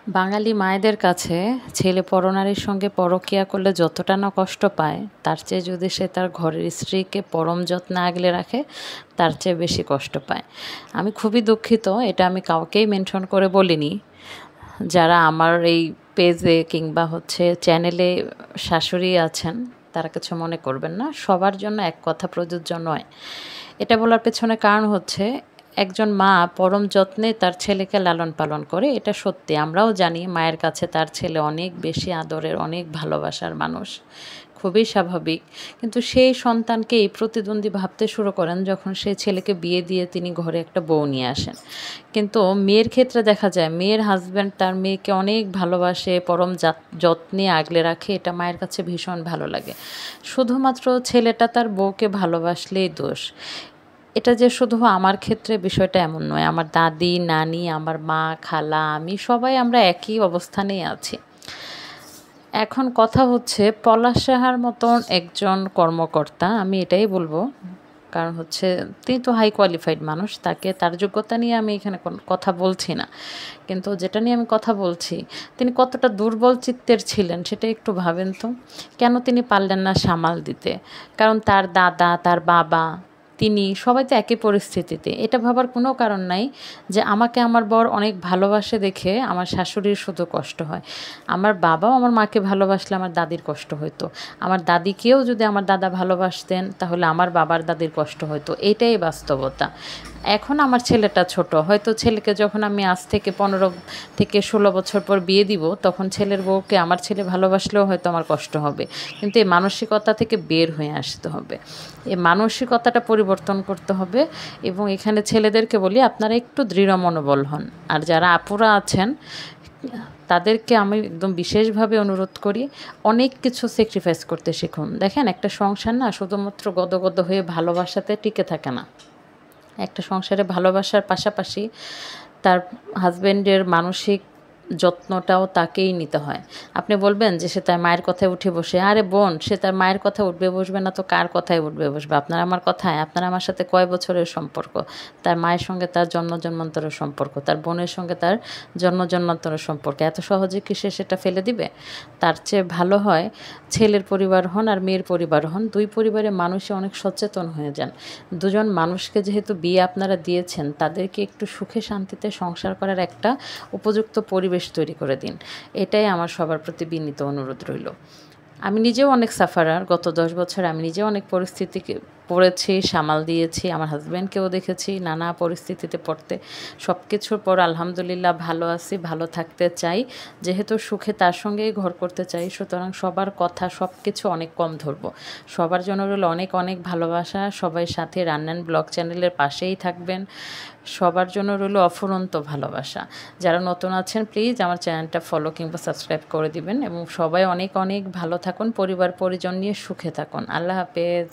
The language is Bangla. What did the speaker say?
বাঙালি মায়েদের কাছে ছেলে পরনারীর সঙ্গে পরকীয়া করলে যতটা না কষ্ট পায়, তার চেয়ে যদি সে তার ঘরের স্ত্রীকে পরম যত্নে আগলে রাখে, তার চেয়ে বেশি কষ্ট পায়। আমি খুবই দুঃখিত, এটা আমি কাউকেই মেনশন করে বলিনি। যারা আমার এই পেজে কিংবা চ্যানেলে শাশুড়ি আছেন, তারা কিছু মনে করবেন না। সবার জন্য এক কথা প্রযোজ্য নয়। এটা বলার পেছনে কারণ হচ্ছে, একজন মা পরম যত্নে তার ছেলেকে লালন পালন করে, এটা সত্যি। আমরাও জানি মায়ের কাছে তার ছেলে অনেক বেশি আদরের, অনেক ভালোবাসার মানুষ, খুবই স্বাভাবিক। কিন্তু সেই সন্তানকেই প্রতিদ্বন্দ্বী ভাবতে শুরু করেন যখন সেই ছেলেকে বিয়ে দিয়ে তিনি ঘরে একটা বউ নিয়ে আসেন। কিন্তু মেয়ের ক্ষেত্রে দেখা যায়, মেয়ের হাজব্যান্ড তার মেয়েকে অনেক ভালোবাসে, পরম যত্নে আগলে রাখে, এটা মায়ের কাছে ভীষণ ভালো লাগে। শুধুমাত্র ছেলেটা তার বউকে ভালোবাসলেই দোষ। এটা যে শুধু আমার ক্ষেত্রে, বিষয়টা এমন নয়। আমার দাদি, নানি, আমার মা, খালা, আমি সবাই আমরা একই অবস্থানেই আছি। এখন কথা হচ্ছে, পলাশ সাহার মতন একজন কর্মকর্তা, আমি এটাই বলবো, কারণ তিনি তো হাই কোয়ালিফাইড মানুষ, তার যোগ্যতা নিয়ে আমি এখানে কথা বলছি না। কিন্তু যেটা নিয়ে আমি কথা বলছি, তিনি কতটা দুর্বল চিত্তের ছিলেন সেটা একটু ভাবেন তো। কেন তিনি পারলেন না সামাল দিতে? কারণ তার দাদা, তার বাবা, তিনি সবাই তো একই পরিস্থিতিতে। এটা ভাবার কোনো কারণ নাই যে আমাকে আমার বর অনেক ভালোবাসে দেখে আমার শাশুড়ির শুধু কষ্ট হয়। আমার বাবাও আমার মাকে ভালোবাসলে আমার দাদির কষ্ট হতো। আমার দাদিকেও যদি আমার দাদা ভালোবাসতেন, তাহলে আমার বাবার দাদির কষ্ট হতো। এইটাই বাস্তবতা। এখন আমার ছেলেটা ছোট, হয়তো ছেলেকে যখন আমি আজ থেকে 15 থেকে 16 বছর পর বিয়ে দিব, তখন ছেলের বউকে আমার ছেলে ভালোবাসলেও হয়তো আমার কষ্ট হবে। কিন্তু এই মানসিকতা থেকে বের হয়ে আসতে হবে, এই মানসিকতাটা পরিবর্তন করতে হবে। এবং এখানে ছেলেদেরকে বলি, আপনারা একটু দৃঢ় মনোবল হন। আর যারা আপুরা আছেন, তাদেরকে আমি একদম বিশেষভাবে অনুরোধ করি, অনেক কিছু স্যাক্রিফাইস করতে শিখুন। দেখেন, একটা সংসার না শুধুমাত্র গদগদ হয়ে ভালোবাসাতে টিকে থাকে না। একটা সংসারে ভালোবাসার পাশাপাশি তার হাজব্যান্ডের মানসিক যত্নটাও তাকেই নিতে হয়। আপনি বলবেন যে সে তার মায়ের কথায় উঠে বসে, আরে বোন, সে তার মায়ের কথায় উঠবে বসবে না তো কার কথায় উঠবে বসবে? আপনার আমার কথায়? আপনার আমার সাথে কয় বছরের সম্পর্ক? তার মায়ের সঙ্গে তার জন্ম জন্মান্তরের সম্পর্ক, তার বোনের সঙ্গে তার জন্ম জন্মান্তরের সম্পর্ক। এত সহজে কি সে সেটা ফেলে দিবে? তার চেয়ে ভালো হয় ছেলের পরিবার হন আর মেয়ের পরিবার হন, দুই পরিবারের মানুষই অনেক সচেতন হয়ে যান। দুজন মানুষকে যেহেতু বিয়ে আপনারা দিয়েছেন, তাদেরকে একটু সুখে শান্তিতে সংসার করার একটা উপযুক্ত পরিবেশ তৈরি করে দিন। এটাই আমার সবার প্রতি বিনীত অনুরোধ রইল। আমি নিজেও অনেক সাফারার। গত 10 বছর আমি নিজেও অনেক পরিস্থিতিকে পড়েছি, সামাল দিয়েছি। আমার হাজব্যান্ডকেও দেখেছি নানা পরিস্থিতিতে পড়তে। সব কিছুর পর আলহামদুলিল্লাহ ভালো আছি, ভালো থাকতে চাই। যেহেতু সুখে তার সঙ্গেই ঘর করতে চাই, সুতরাং সবার কথা সব কিছু অনেক কম ধরবো। সবার জন্য রইল অনেক অনেক ভালোবাসা। সবাই সাথে রান্নান ব্লগ চ্যানেলের পাশেই থাকবেন। সবার জন্য রইল অফুরন্ত ভালোবাসা। যারা নতুন আছেন, প্লিজ আমার চ্যানেলটা ফলো কিংবা সাবস্ক্রাইব করে দিবেন। এবং সবাই অনেক অনেক ভালো থাকুন, পরিবার পরিজন নিয়ে সুখে থাকুন। আল্লাহ হাফেজ।